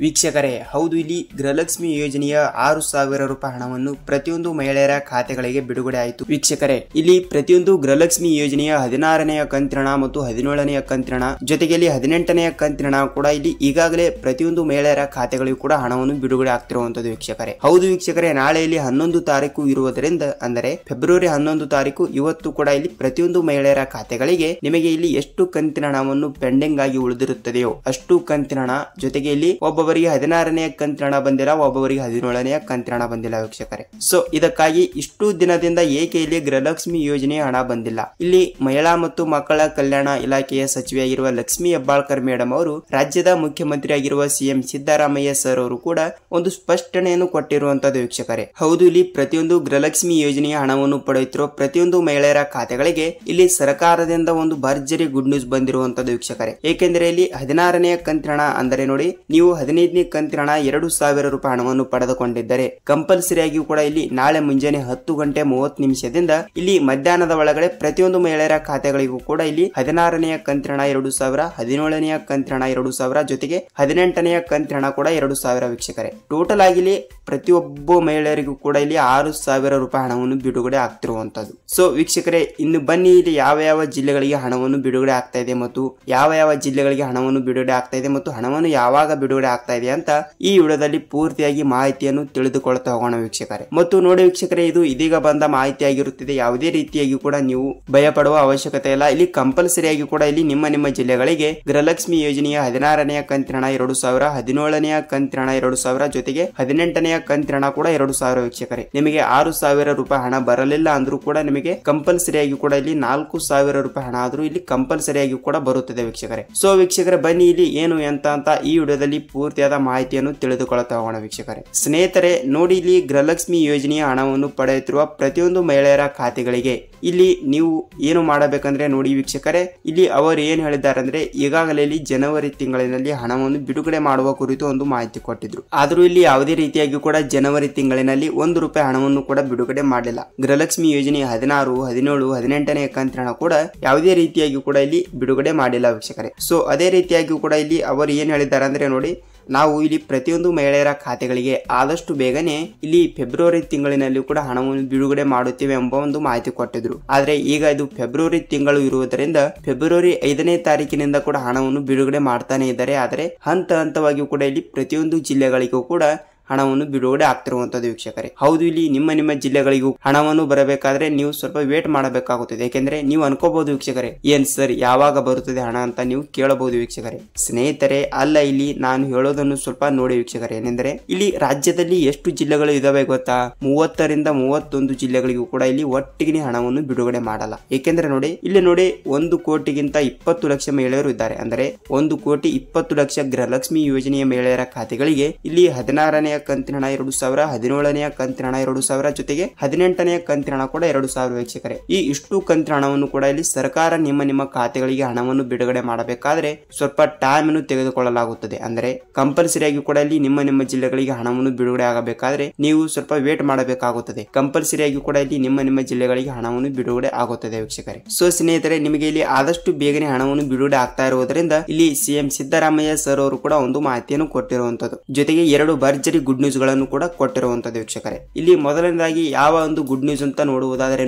ವೀಕ್ಷಕರೇ, ಹೌದು, ಇಲ್ಲಿ ಗೃಹಲಕ್ಷ್ಮಿ ಯೋಜನೆಯ 6,000 ರೂಪಾಯಿ ಹಣವನ್ನು ಪ್ರತಿಯೊಂದು ಮಹಿಳೆಯರ ಖಾತೆಗಳಿಗೆ ಬಿಡುಗಡೆ ಆಯಿತು. ವೀಕ್ಷಕರೇ, ಇಲ್ಲಿ ಪ್ರತಿಯೊಂದು ಗೃಹಲಕ್ಷ್ಮಿ ಯೋಜನೆಯ 16ನೆಯ ಕಂತಿನ ಮತ್ತು 17ನೆಯ ಕಂತಿನ ಜೊತೆಗೆ 18ನೆಯ ಕಂತಿನ ಕೂಡ ಇಲ್ಲಿ ಈಗಾಗಲೇ ಪ್ರತಿಯೊಂದು ಮಹಿಳೆಯರ ಖಾತೆಗಳಿಗೂ ಕೂಡ ಹಣವನ್ನು ಬಿಡುಗಡೆ ಆಗ್ತಿರುವಂತದ್ದು. ವೀಕ್ಷಕರೇ, ಹೌದು ವೀಕ್ಷಕರೇ, ನಾಳೆ ಇಲ್ಲಿ 11 ತಾರೀಕು ಇರುವುದರಿಂದ ಅಂದರೆ ಫೆಬ್ರವರಿ 11 ತಾರೀಕು ಇವತ್ತು ಕೂಡ ಇಲ್ಲಿ ಪ್ರತಿಯೊಂದು ಮಹಿಳೆಯರ ಖಾತೆಗಳಿಗೆ ನಿಮಗೆ ಇಲ್ಲಿ ಎಷ್ಟು ಕಂತಿನ ಹಣವನ್ನು ಪೆಂಡಿಂಗ್ ಆಗಿ ಉಳಿದಿರುತ್ತದೆಯೋ ಅಷ್ಟು ಕಂತಿನ ಹಣ ಜೊತೆಗೆ ಇಲ್ಲಿ ಒಬ್ಬೊಬ್ಬರಿಗೆ 16ನೆಯ ಕಂತಿನ ಹಣ ಬಂದಿಲ್ಲ, ಒಬ್ಬೊಬ್ಬರಿಗೆ 17ನೆಯ ಕಂತಿನ ಹಣ ಬಂದಿಲ್ಲ. ವೀಕ್ಷಕರೇ, ಸೊ ಇದಕ್ಕಾಗಿ ಇಷ್ಟು ದಿನದಿಂದ ಏಕೆ ಇಲ್ಲಿ ಗೃಹಲಕ್ಷ್ಮಿ ಯೋಜನೆಯ ಹಣ ಬಂದಿಲ್ಲ? ಇಲ್ಲಿ ಮಹಿಳಾ ಮತ್ತು ಮಕ್ಕಳ ಕಲ್ಯಾಣ ಇಲಾಖೆಯ ಸಚಿವೆಯಾಗಿರುವ ಲಕ್ಷ್ಮಿ ಹೆಬ್ಬಾಳ್ಕರ್ ಮೇಡಮ್ ಅವರು ರಾಜ್ಯದ ಮುಖ್ಯಮಂತ್ರಿ ಆಗಿರುವ ಸಿಎಂ ಸಿದ್ದರಾಮಯ್ಯ ಸರ್ ಅವರು ಕೂಡ ಒಂದು ಸ್ಪಷ್ಟನೆಯನ್ನು ಕೊಟ್ಟಿರುವಂತದ್ದು. ವೀಕ್ಷಕರೇ, ಹೌದು, ಇಲ್ಲಿ ಪ್ರತಿಯೊಂದು ಗೃಹಲಕ್ಷ್ಮಿ ಯೋಜನೆಯ ಹಣವನ್ನು ಪಡೆಯುತ್ತಿರುವ ಪ್ರತಿಯೊಂದು ಮಹಿಳೆಯರ ಖಾತೆಗಳಿಗೆ ಇಲ್ಲಿ ಸರ್ಕಾರದಿಂದ ಒಂದು ಭರ್ಜರಿ ಗುಡ್ ನ್ಯೂಸ್ ಬಂದಿರುವಂತದ್ದು. ವೀಕ್ಷಕರೇ, ಏಕೆಂದರೆ ಇಲ್ಲಿ 16ನೆಯ ಕಂತಿನ ಹಣ ಅಂದರೆ ನೋಡಿ, ನೀವು 15ನೇ ಕಂತಿನ ಹಣ 2,000 ರೂಪಾಯಿ ಹಣವನ್ನು ಪಡೆದುಕೊಂಡಿದ್ದರೆ ಕಂಪಲ್ಸರಿಯಾಗಿ ಕೂಡ ಇಲ್ಲಿ ನಾಳೆ ಮುಂಜಾನೆ 10:30 ಇಲ್ಲಿ ಮಧ್ಯಾಹ್ನದ ಒಳಗಡೆ ಪ್ರತಿಯೊಂದು ಮಹಿಳೆಯರ ಖಾತೆಗಳಿಗೂ ಕೂಡ ಇಲ್ಲಿ 16ನೆಯ ಕಂತಿನ ಹಣ 2,000, 17ನೆಯ ಕಂತಿನ ಹಣ 2,000 ಜೊತೆಗೆ 18ನೆಯ ಕಂತಿನ ಹಣ ಕೂಡ 2,000. ವೀಕ್ಷಕರೇ, ಟೋಟಲ್ ಆಗಿ ಪ್ರತಿಯೊಬ್ಬ ಮಹಿಳೆಯರಿಗೂ ಕೂಡ ಇಲ್ಲಿ 6,000 ರೂಪಾಯಿ ಹಣವನ್ನು ಬಿಡುಗಡೆ ಆಗ್ತಿರುವಂತದ್ದು. ಸೊ ವೀಕ್ಷಕರೇ, ಇನ್ನು ಬನ್ನಿ ಇಲ್ಲಿ ಯಾವ ಯಾವ ಜಿಲ್ಲೆಗಳಿಗೆ ಹಣವನ್ನು ಬಿಡುಗಡೆ ಆಗ್ತಾ ಇದೆ ಮತ್ತು ಯಾವ ಯಾವ ಜಿಲ್ಲೆಗಳಿಗೆ ಹಣವನ್ನು ಬಿಡುಗಡೆ ಆಗ್ತಾ ಇದೆ ಮತ್ತು ಹಣವನ್ನು ಯಾವಾಗ ಬಿಡುಗಡೆ ಆಗ್ತಾ ಇದೆ ಅಂತ ಈ ವಿಡಿಯೋದಲ್ಲಿ ಪೂರ್ತಿಯಾಗಿ ಮಾಹಿತಿಯನ್ನು ತಿಳಿದುಕೊಳ್ತಾ ಹೋಗೋಣ. ವೀಕ್ಷಕರೇ, ಮತ್ತು ನೋಡಿ ವೀಕ್ಷಕರೇ, ಇದು ಇದೀಗ ಬಂದ ಮಾಹಿತಿ ಆಗಿರುತ್ತದೆ. ಯಾವುದೇ ರೀತಿಯಾಗಿ ಕೂಡ ನೀವು ಭಯ ಪಡುವ ಅವಶ್ಯಕತೆ ಇಲ್ಲ. ಇಲ್ಲಿ ಕಂಪಲ್ಸರಿಯಾಗಿ ಕೂಡ ಇಲ್ಲಿ ನಿಮ್ಮ ಜಿಲ್ಲೆಗಳಿಗೆ ಗೃಹಲಕ್ಷ್ಮಿ ಯೋಜನೆಯ 16ನೆಯ ಕಂತಿನ ಹಣ 2,000, 17ನೆಯ ಕಂತಿನ ಹಣ 2,000 ಜೊತೆಗೆ 18ನೆಯ ಕಂತಿನ ಹಣ ಕೂಡ 2,000. ವೀಕ್ಷಕರೇ, ನಿಮಗೆ 6,000 ರೂಪಾಯಿ ಹಣ ಬರಲಿಲ್ಲ ಅಂದ್ರೂ ಕೂಡ ನಿಮಗೆ ಕಂಪಲ್ಸರಿಯಾಗಿ ಕೂಡ ಇಲ್ಲಿ 4,000 ರೂಪಾಯಿ ಹಣ ಆದ್ರೂ ಇಲ್ಲಿ ಕಂಪಲ್ಸರಿಯಾಗಿ ಕೂಡ ಬರುತ್ತದೆ. ವೀಕ್ಷಕರೇ, ಸೊ ವೀಕ್ಷಕರೇ, ಬನ್ನಿ ಇಲ್ಲಿ ಏನು ಎಂತ ಅಂತ ಈ ವಿಡಿಯೋದಲ್ಲಿ ಪೂರ್ತಿಯಾದ ಮಾಹಿತಿಯನ್ನು ತಿಳಿದುಕೊಳ್ಳುತ್ತಾ ಹೋಗೋಣ. ವೀಕ್ಷಕರೇ, ಸ್ನೇಹಿತರೆ ನೋಡಿ, ಇಲ್ಲಿ ಗೃಹಲಕ್ಷ್ಮಿ ಯೋಜನೆಯ ಹಣವನ್ನು ಪಡೆಯುತ್ತಿರುವ ಪ್ರತಿಯೊಂದು ಮಹಿಳೆಯರ ಖಾತೆಗಳಿಗೆ ಇಲ್ಲಿ ನೀವು ಏನು ಮಾಡಬೇಕಂದ್ರೆ ನೋಡಿ ವೀಕ್ಷಕರೇ, ಇಲ್ಲಿ ಅವರು ಏನು ಹೇಳಿದ್ದಾರೆ ಅಂದ್ರೆ ಈಗಾಗಲೇ ಇಲ್ಲಿ ಜನವರಿ ತಿಂಗಳಿನಲ್ಲಿ ಹಣವನ್ನು ಬಿಡುಗಡೆ ಮಾಡುವ ಕುರಿತು ಒಂದು ಮಾಹಿತಿ ಕೊಟ್ಟಿದ್ರು. ಆದ್ರೂ ಇಲ್ಲಿ ಯಾವುದೇ ರೀತಿಯಾಗಿ ಕೂಡ ಜನವರಿ ತಿಂಗಳಿನಲ್ಲಿ 1 ರೂಪಾಯಿ ಹಣವನ್ನು ಕೂಡ ಬಿಡುಗಡೆ ಮಾಡಲಿಲ್ಲ. ಗೃಹಲಕ್ಷ್ಮಿ ಯೋಜನೆಯ 16, 17, 18ನೇ ಕಂತಿನ ಹಣ ಕೂಡ ಯಾವುದೇ ರೀತಿಯಾಗಿ ಕೂಡ ಇಲ್ಲಿ ಬಿಡುಗಡೆ ಮಾಡಿಲ್ಲ. ವೀಕ್ಷಕರೇ, ಸೊ ಅದೇ ರೀತಿಯಾಗಿ ಕೂಡ ಇಲ್ಲಿ ಅವರು ಏನು ಹೇಳಿದ್ದಾರೆ ಅಂದ್ರೆ ನೋಡಿ, ನಾವು ಇಲ್ಲಿ ಪ್ರತಿಯೊಂದು ಮಹಿಳೆಯರ ಖಾತೆಗಳಿಗೆ ಆದಷ್ಟು ಬೇಗನೆ ಇಲ್ಲಿ ಫೆಬ್ರವರಿ ತಿಂಗಳಿನಲ್ಲಿ ಕೂಡ ಹಣವನ್ನು ಬಿಡುಗಡೆ ಮಾಡುತ್ತೇವೆ ಎಂಬ ಒಂದು ಮಾಹಿತಿ ಕೊಟ್ಟಿದ್ರು. ಆದ್ರೆ ಈಗ ಇದು ಫೆಬ್ರವರಿ ತಿಂಗಳು ಇರುವುದರಿಂದ ಫೆಬ್ರವರಿ 5ನೇ ತಾರೀಕಿನಿಂದ ಕೂಡ ಹಣವನ್ನು ಬಿಡುಗಡೆ ಮಾಡ್ತಾನೆ ಇದ್ದಾರೆ. ಆದರೆ ಹಂತವಾಗಿ ಕೂಡ ಇಲ್ಲಿ ಪ್ರತಿಯೊಂದು ಜಿಲ್ಲೆಗಳಿಗೂ ಕೂಡ ಹಣವನ್ನು ಬಿಡುಗಡೆ ಆಗ್ತಿರುವಂತದ್ದು. ವೀಕ್ಷಕರೇ, ಹೌದು, ಇಲ್ಲಿ ನಿಮ್ಮ ಜಿಲ್ಲೆಗಳಿಗೂ ಹಣವನ್ನು ಬರಬೇಕಾದ್ರೆ ನೀವು ಸ್ವಲ್ಪ ವೇಟ್ ಮಾಡಬೇಕಾಗುತ್ತದೆ. ಯಾಕೆಂದ್ರೆ ನೀವು ಅನ್ಕೋಬಹುದು ವೀಕ್ಷಕರೇ, ಏನ್ ಸರ್ ಯಾವಾಗ ಬರುತ್ತದೆ ಹಣ ಅಂತ ನೀವು ಕೇಳಬಹುದು. ವೀಕ್ಷಕರೇ, ಸ್ನೇಹಿತರೆ, ಅಲ್ಲ, ಇಲ್ಲಿ ನಾನು ಹೇಳೋದನ್ನು ಸ್ವಲ್ಪ ನೋಡಿ ವೀಕ್ಷಕರೇ. ಏನೆಂದ್ರೆ ಇಲ್ಲಿ ರಾಜ್ಯದಲ್ಲಿ ಎಷ್ಟು ಜಿಲ್ಲೆಗಳು ಇದಾವೆ ಗೊತ್ತಾ? 30ರಿಂದ 31 ಜಿಲ್ಲೆಗಳಿಗೂ ಕೂಡ ಇಲ್ಲಿ ಒಟ್ಟಿಗೆ ಹಣವನ್ನು ಬಿಡುಗಡೆ ಮಾಡಲ್ಲ. ಏಕೆಂದ್ರೆ ನೋಡಿ, ಇಲ್ಲಿ ನೋಡಿ, 1 ಕೋಟಿಗಿಂತ 20 ಲಕ್ಷ ಮಹಿಳೆಯರು ಇದ್ದಾರೆ. ಅಂದ್ರೆ 1,20,00,000 ಗೃಹಲಕ್ಷ್ಮಿ ಯೋಜನೆಯ ಮಹಿಳೆಯರ ಖಾತೆಗಳಿಗೆ ಇಲ್ಲಿ 16ನೆಯ ಕಂತಿನ ಹಣ 2,000, 17ನೆಯ ಕಂತಿನ ಹಣ 2,000 ಜೊತೆಗೆ 18ನೆಯ ಕಂತಿನ ಹಣ ಕೂಡ 2,000. ವೀಕ್ಷಕರೇ, ಈ ಇಷ್ಟು ಕಂತಿನ ಹಣವನ್ನು ಕೂಡ ಇಲ್ಲಿ ಸರ್ಕಾರ ನಿಮ್ಮ ಖಾತೆಗಳಿಗೆ ಹಣವನ್ನು ಬಿಡುಗಡೆ ಮಾಡಬೇಕಾದ್ರೆ ಸ್ವಲ್ಪ ಟೈಮ್ ಅನ್ನು ತೆಗೆದುಕೊಳ್ಳಲಾಗುತ್ತದೆ. ಅಂದ್ರೆ ಕಂಪಲ್ಸರಿಯಾಗಿ ಕೂಡ ಇಲ್ಲಿ ನಿಮ್ಮ ಜಿಲ್ಲೆಗಳಿಗೆ ಹಣವನ್ನು ಬಿಡುಗಡೆ ಆಗಬೇಕಾದ್ರೆ ನೀವು ಸ್ವಲ್ಪ ವೇಟ್ ಮಾಡಬೇಕಾಗುತ್ತದೆ. ಕಂಪಲ್ಸರಿಯಾಗಿ ಕೂಡ ಇಲ್ಲಿ ನಿಮ್ಮ ಜಿಲ್ಲೆಗಳಿಗೆ ಹಣವನ್ನು ಬಿಡುಗಡೆ ಆಗುತ್ತದೆ. ವೀಕ್ಷಕರೇ, ಸೊ ಸ್ನೇಹಿತರೆ, ನಿಮಗೆ ಇಲ್ಲಿ ಆದಷ್ಟು ಬೇಗನೆ ಹಣವನ್ನು ಬಿಡುಗಡೆ ಆಗ್ತಾ ಇರುವುದರಿಂದ ಇಲ್ಲಿ ಸಿಎಂ ಸಿದ್ದರಾಮಯ್ಯ ಸರ್ ಅವರು ಕೂಡ ಒಂದು ಮಾಹಿತಿಯನ್ನು ಕೊಟ್ಟಿರುವಂತದ್ದು. ಜೊತೆಗೆ 2 ಭರ್ಜರಿ ಗುಡ್ ನ್ಯೂಸ್ ಗಳನ್ನು ಕೂಡ ಕೊಟ್ಟಿರುವಂತದ್ದು. ವೀಕ್ಷಕರೇ, ಇಲ್ಲಿ ಮೊದಲನೇದಾಗಿ ಯಾವ ಒಂದು ಗುಡ್ ನ್ಯೂಸ್ ಅಂತ ನೋಡುವುದಾದರೆ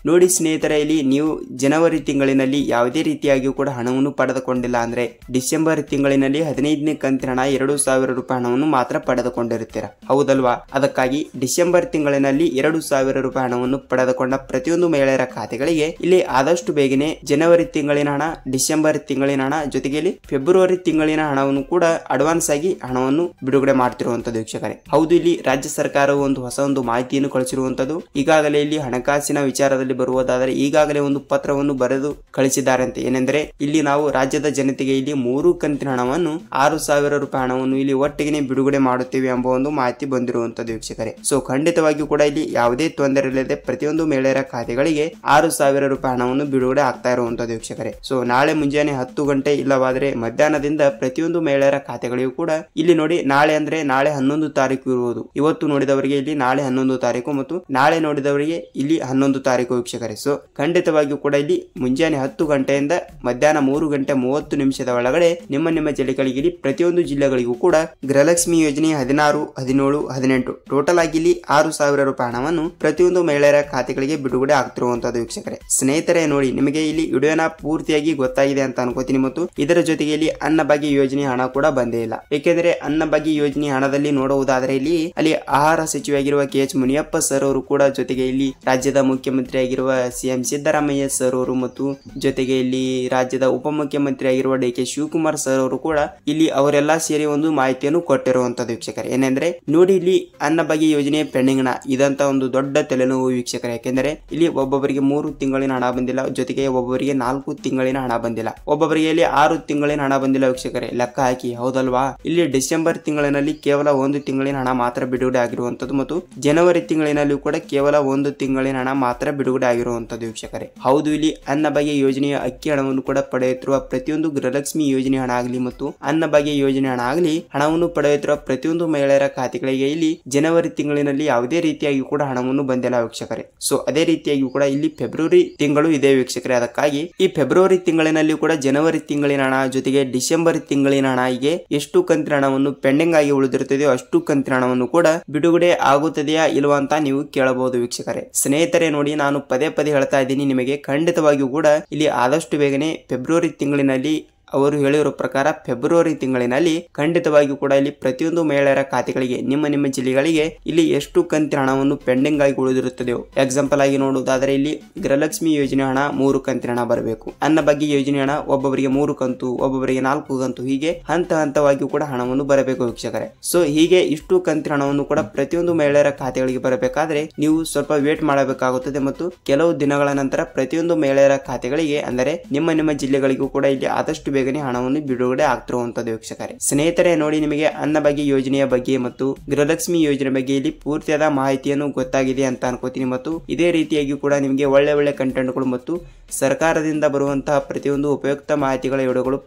ನೋಡಿ ಸ್ನೇಹಿತರೆ, ಇಲ್ಲಿ ನೀವು ಜನವರಿ ತಿಂಗಳಿನಲ್ಲಿ ಯಾವುದೇ ರೀತಿಯಾಗಿ ಕೂಡ ಹಣವನ್ನು ಪಡೆದುಕೊಂಡಿಲ್ಲ ಅಂದ್ರೆ ಡಿಸೆಂಬರ್ ತಿಂಗಳಿನಲ್ಲಿ 15ನೇ ಕಂತಿನ ಹಣ 2,000 ರೂಪಾಯಿ ಹಣವನ್ನು ಮಾತ್ರ ಪಡೆದುಕೊಂಡಿರುತ್ತೀರಾ, ಹೌದಲ್ವಾ? ಅದಕ್ಕಾಗಿ ಡಿಸೆಂಬರ್ ತಿಂಗಳಿನಲ್ಲಿ 2,000 ರೂಪಾಯಿ ಹಣವನ್ನು ಪಡೆದುಕೊಂಡ ಪ್ರತಿಯೊಂದು ಮಹಿಳೆಯರ ಖಾತೆಗಳಿಗೆ ಇಲ್ಲಿ ಆದಷ್ಟು ಬೇಗನೆ ಜನವರಿ ತಿಂಗಳಿನ ಹಣ, ಡಿಸೆಂಬರ್ ತಿಂಗಳಿನ ಹಣ ಜೊತೆಗೆ ಇಲ್ಲಿ ಫೆಬ್ರವರಿ ತಿಂಗಳಿನ ಹಣವನ್ನು ಕೂಡ ಅಡ್ವಾನ್ಸ್ ಆಗಿ ಹಣವನ್ನು ಬಿಡುಗಡೆ ಮಾಡ್ತಿರುವಂತದ್ದು. ವೀಕ್ಷಕರೇ, ಹೌದು, ಇಲ್ಲಿ ರಾಜ್ಯ ಸರ್ಕಾರವು ಒಂದು ಹೊಸ ಮಾಹಿತಿಯನ್ನು ಕಳಿಸಿರುವಂತದ್ದು. ಈಗಾಗಲೇ ಇಲ್ಲಿ ಹಣಕಾಸಿನ ವಿಚಾರದಲ್ಲಿ ಬರುವುದಾದರೆ ಈಗಾಗಲೇ ಒಂದು ಪತ್ರವನ್ನು ಬರೆದು ಕಳಿಸಿದ್ದಾರೆ ಅಂತ. ಏನೆಂದರೆ ಇಲ್ಲಿ ನಾವು ರಾಜ್ಯದ ಜನತೆಗೆ ಇಲ್ಲಿ 3 ಕಂತಿನ ಹಣವನ್ನು 6,000 ರೂಪಾಯಿ ಹಣವನ್ನು ಇಲ್ಲಿ ಒಟ್ಟಿಗೆ ಬಿಡುಗಡೆ ಮಾಡುತ್ತೇವೆ ಎಂಬ ಒಂದು ಮಾಹಿತಿ ಬಂದಿರುವಂತದ್ದು. ವೀಕ್ಷಕರೇ, ಸೊ ಖಂಡಿತವಾಗಿಯೂ ಕೂಡ ಇಲ್ಲಿ ಯಾವುದೇ ತೊಂದರೆ ಇಲ್ಲದೆ ಪ್ರತಿಯೊಂದು ಮಹಿಳೆಯರ ಖಾತೆಗಳಿಗೆ 6,000 ರೂಪಾಯಿ ಹಣವನ್ನು ಬಿಡುಗಡೆ ಆಗ್ತಾ ಇರುವಂತದ್ದು. ವೀಕ್ಷಕರೇ, ಸೊ ನಾಳೆ ಮುಂಜಾನೆ 10 ಗಂಟೆ ಇಲ್ಲವಾದ್ರೆ ಮಧ್ಯಾಹ್ನದಿಂದ ಪ್ರತಿಯೊಂದು ಮಹಿಳೆಯರ ಖಾತೆಗಳಿಗೂ ಕೂಡ ಇಲ್ಲಿ ನೋಡಿ, ನಾಳೆ 11 ತಾರೀಕು ಇರುವುದು. ಇವತ್ತು ನೋಡಿದವರಿಗೆ ಇಲ್ಲಿ ನಾಳೆ 11 ತಾರೀಕು ಮತ್ತು ನಾಳೆ ನೋಡಿದವರಿಗೆ ಇಲ್ಲಿ 11 ತಾರೀಕು ವೀಕ್ಷಕರೇ. ಸೊ ಖಂಡಿತವಾಗಿಯೂ ಕೂಡ ಇಲ್ಲಿ ಮುಂಜಾನೆ 10 ಗಂಟೆಯಿಂದ ಮಧ್ಯಾಹ್ನ 3 ಗಂಟೆ 30 ನಿಮಿಷದ ಒಳಗಡೆ ನಿಮ್ಮ ಜಿಲ್ಲೆಗಳಿಗೆ ಇಲ್ಲಿ ಪ್ರತಿಯೊಂದು ಜಿಲ್ಲೆಗಳಿಗೂ ಕೂಡ ಗೃಹಲಕ್ಷ್ಮಿ ಯೋಜನೆ 16, 17, 18 ಟೋಟಲ್ ಆಗಿ ಇಲ್ಲಿ 6,000 ರೂಪಾಯಿ ಹಣವನ್ನು ಪ್ರತಿಯೊಂದು ಮಹಿಳೆಯರ ಖಾತೆಗಳಿಗೆ ಬಿಡುಗಡೆ ಆಗ್ತಿರುವಂತದ್ದು ವೀಕ್ಷಕರೇ. ಸ್ನೇಹಿತರೆ ನೋಡಿ, ನಿಮಗೆ ಇಲ್ಲಿ ವಿಡಿಯೋನ ಪೂರ್ತಿಯಾಗಿ ಗೊತ್ತಾಗಿದೆ ಅಂತ ಅನ್ಕೋತೀನಿ ಮತ್ತು ಇದರ ಜೊತೆಗೆ ಇಲ್ಲಿ ಅನ್ನಭಾಗ್ಯ ಯೋಜನೆ ಹಣ ಕೂಡ ಬಂದೇ ಇಲ್ಲ. ಏಕೆಂದರೆ ಅನ್ನಭಾಗ್ಯ ಯೋಜನೆ ಹಣದಲ್ಲಿ ನೋಡುವುದಾದರೆ ಇಲ್ಲಿ ಅಲ್ಲಿ ಆಹಾರ ಸಚಿವರಾಗಿರುವ KH ಮುನಿಯಪ್ಪ ಸರ್ ಅವರು ಕೂಡ, ಜೊತೆಗೆ ಇಲ್ಲಿ ರಾಜ್ಯದ ಮುಖ್ಯಮಂತ್ರಿ ಆಗಿರುವ CM ಸಿದ್ದರಾಮಯ್ಯ ಸರ್ ಅವರು ಮತ್ತು ಜೊತೆಗೆ ಇಲ್ಲಿ ರಾಜ್ಯದ ಉಪಮುಖ್ಯಮಂತ್ರಿ ಆಗಿರುವ DK ಶಿವಕುಮಾರ್ ಸರ್ ಅವರು ಕೂಡ ಇಲ್ಲಿ ಅವರೆಲ್ಲಾ ಸೇರಿ ಒಂದು ಮಾಹಿತಿಯನ್ನು ಕೊಟ್ಟಿರುವಂತದ್ದು ವೀಕ್ಷಕರೇ. ಏನೆಂದ್ರೆ ನೋಡಿ, ಇಲ್ಲಿ ಅನ್ನಭಾಗ್ಯ ಯೋಜನೆ ಪೆಂಡಿಂಗ್ ಹಣ ಇದಂತ ಒಂದು ದೊಡ್ಡ ತಲೆನೋವು ವೀಕ್ಷಕರೇ. ಯಾಕೆಂದ್ರೆ ಇಲ್ಲಿ ಒಬ್ಬೊಬ್ಬರಿಗೆ 3 ತಿಂಗಳಿನ ಹಣ ಬಂದಿಲ್ಲ, ಜೊತೆಗೆ ಒಬ್ಬೊಬ್ಬರಿಗೆ 4 ತಿಂಗಳಿನ ಹಣ ಬಂದಿಲ್ಲ, ಒಬ್ಬೊಬ್ಬರಿಗೆ ಇಲ್ಲಿ 6 ತಿಂಗಳಿನ ಹಣ ಬಂದಿಲ್ಲ ವೀಕ್ಷಕರೇ. ಲೆಕ್ಕ ಹಾಕಿ, ಹೌದಲ್ವಾ? ಇಲ್ಲಿ ಡಿಸೆಂಬರ್ ತಿಂಗಳಿನಲ್ಲಿ ಕೇವಲ 1 ತಿಂಗಳಿನ ಹಣ ಮಾತ್ರ ಬಿಡುಗಡೆ ಆಗಿರುವಂತದ್ದು ಮತ್ತು ಜನವರಿ ತಿಂಗಳಿನಲ್ಲಿ ಕೂಡ ಕೇವಲ 1 ತಿಂಗಳಿನ ಹಣ ಮಾತ್ರ ಬಿಡುಗಡೆ ಆಗಿರುವಂತದ್ದು ವೀಕ್ಷಕರೇ. ಹೌದು, ಇಲ್ಲಿ ಅನ್ನಭಾಗ್ಯ ಯೋಜನೆಯ ಅಕ್ಕಿ ಹಣವನ್ನು ಕೂಡ ಪಡೆಯುತ್ತಿರುವ ಪ್ರತಿಯೊಂದು ಗೃಹಲಕ್ಷ್ಮಿ ಯೋಜನೆ ಹಣ ಆಗಲಿ ಮತ್ತು ಅನ್ನಭಾಗ್ಯ ಯೋಜನೆ ಹಣ ಆಗಲಿ ಹಣವನ್ನು ಪಡೆಯುತ್ತಿರುವ ಪ್ರತಿಯೊಂದು ಮಹಿಳೆಯರ ಖಾತೆಗಳಿಗೆ ಇಲ್ಲಿ ಜನವರಿ ತಿಂಗಳಿನಲ್ಲಿ ಯಾವುದೇ ರೀತಿಯಾಗಿ ಕೂಡ ಹಣವನ್ನು ಬಂದಿಲ್ಲ ವೀಕ್ಷಕರೇ. ಸೊ ಅದೇ ರೀತಿಯಾಗಿ ಕೂಡ ಇಲ್ಲಿ ಫೆಬ್ರವರಿ ತಿಂಗಳು ಇದೆ ವೀಕ್ಷಕರೇ. ಅದಕ್ಕಾಗಿ ಈ ಫೆಬ್ರವರಿ ತಿಂಗಳಿನಲ್ಲಿ ಕೂಡ ಜನವರಿ ತಿಂಗಳಿನ ಹಣ ಜೊತೆಗೆ ಡಿಸೆಂಬರ್ ತಿಂಗಳಿನ ಹಣ ಹೀಗೆ ಎಷ್ಟು ಕಂತಿನ ಹಣವನ್ನು ಪೆಂಡಿಂಗ್ ಆಗಿ ಉಳಿದಿರುತ್ತದೆಯೋ ಅಷ್ಟು ಕಂತಿನ ಹಣವನ್ನು ಕೂಡ ಬಿಡುಗಡೆ ಆಗುತ್ತದೆಯಾ ಇಲ್ವಾ ಅಂತ ನೀವು ಕೇಳಬಹುದು ವೀಕ್ಷಕರೇ. ಸ್ನೇಹಿತರೆ ನೋಡಿ, ನಾನು ಪದೇ ಹೇಳ್ತಾ ಇದ್ದೀನಿ ನಿಮಗೆ, ಖಂಡಿತವಾಗಿಯೂ ಕೂಡ ಇಲ್ಲಿ ಆದಷ್ಟು ಬೇಗನೆ ಫೆಬ್ರವರಿ ತಿಂಗಳಿನಲ್ಲಿ ಅವರು ಹೇಳಿರೋ ಪ್ರಕಾರ ಫೆಬ್ರವರಿ ತಿಂಗಳಿನಲ್ಲಿ ಖಂಡಿತವಾಗಿಯೂ ಕೂಡ ಇಲ್ಲಿ ಪ್ರತಿಯೊಂದು ಮಹಿಳೆಯರ ಖಾತೆಗಳಿಗೆ ನಿಮ್ಮ ಜಿಲ್ಲೆಗಳಿಗೆ ಇಲ್ಲಿ ಎಷ್ಟು ಕಂತಿನ ಹಣವನ್ನು ಪೆಂಡಿಂಗ್ ಆಗಿ ಉಳಿದಿರುತ್ತದೆಯೋ, ಎಕ್ಸಾಂಪಲ್ ಆಗಿ ನೋಡುವುದಾದರೆ ಇಲ್ಲಿ ಗೃಹಲಕ್ಷ್ಮಿ ಯೋಜನೆ ಹಣ 3 ಕಂತಿನ ಹಣ ಬರಬೇಕು, ಅನ್ನಭಾಗ್ಯ ಯೋಜನೆ ಹಣ ಒಬ್ಬೊಬ್ಬರಿಗೆ 3 ಕಂತು, ಒಬ್ಬೊಬ್ಬರಿಗೆ 4 ಕಂತು, ಹೀಗೆ ಹಂತವಾಗಿಯೂ ಕೂಡ ಹಣವನ್ನು ಬರಬೇಕು ವೀಕ್ಷಕರೇ. ಸೊ ಹೀಗೆ ಇಷ್ಟು ಕಂತಿನ ಹಣವನ್ನು ಕೂಡ ಪ್ರತಿಯೊಂದು ಮಹಿಳೆಯರ ಖಾತೆಗಳಿಗೆ ಬರಬೇಕಾದ್ರೆ ನೀವು ಸ್ವಲ್ಪ ವೇಟ್ ಮಾಡಬೇಕಾಗುತ್ತದೆ ಮತ್ತು ಕೆಲವು ದಿನಗಳ ನಂತರ ಪ್ರತಿಯೊಂದು ಮಹಿಳೆಯರ ಖಾತೆಗಳಿಗೆ ಅಂದರೆ ನಿಮ್ಮ ಜಿಲ್ಲೆಗಳಿಗೂ ಕೂಡ ಇಲ್ಲಿ ಆದಷ್ಟು ಬೇಗನೆ ಹಣವನ್ನು ಬಿಡುಗಡೆ ಆಗ್ತಿರುವಂತದ್ದು ವೀಕ್ಷಕರೇ. ಸ್ನೇಹಿತರೆ ನೋಡಿ, ನಿಮಗೆ ಅನ್ನಭಾಗ್ಯ ಯೋಜನೆಯ ಬಗ್ಗೆ ಮತ್ತು ಗೃಹಲಕ್ಷ್ಮಿ ಯೋಜನೆ ಬಗ್ಗೆ ಇಲ್ಲಿ ಪೂರ್ತಿಯಾದ ಮಾಹಿತಿಯನ್ನು ಗೊತ್ತಾಗಿದೆ ಅಂತ ಅನ್ಕೋತೀನಿ ಮತ್ತು ಇದೇ ರೀತಿಯಾಗಿ ಕೂಡ ನಿಮಗೆ ಒಳ್ಳೆ ಕಂಟೆಂಟ್ಗಳು ಮತ್ತು ಸರ್ಕಾರದಿಂದ ಬರುವಂತಹ ಪ್ರತಿಯೊಂದು ಉಪಯುಕ್ತ ಮಾಹಿತಿಗಳ ವಿಡಿಯೋಗಳು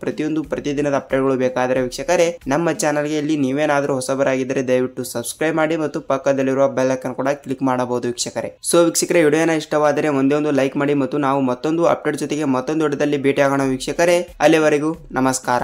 ಪ್ರತಿದಿನದ ಅಪ್ಡೇಟ್ಗಳು ಬೇಕಾದರೆ ವೀಕ್ಷಕರೇ ನಮ್ಮ ಚಾನಲ್ಗೆ ಇಲ್ಲಿ ನೀವೇನಾದರೂ ಹೊಸಬರಾಗಿದ್ದರೆ ದಯವಿಟ್ಟು ಸಬ್ಸ್ಕ್ರೈಬ್ ಮಾಡಿ ಮತ್ತು ಪಕ್ಕದಲ್ಲಿರುವ ಬೆಲ್ ಐಕಾನ್ ಕೂಡ ಕ್ಲಿಕ್ ಮಾಡಬಹುದು ವೀಕ್ಷಕರೇ. ಸೊ ವೀಕ್ಷಕರೇ, ವಿಡಿಯೋನ ಇಷ್ಟವಾದರೆ ಒಂದೇ ಒಂದು ಲೈಕ್ ಮಾಡಿ ಮತ್ತು ನಾವು ಮತ್ತೊಂದು ಅಪ್ಡೇಟ್ ಜೊತೆಗೆ ಮತ್ತೊಂದು ವಿಡಿಯೋದಲ್ಲಿ ಭೇಟಿಯಾಗೋಣ ವೀಕ್ಷಕರೇ. ಅಲ್ಲಿವರೆಗೂ ನಮಸ್ಕಾರ.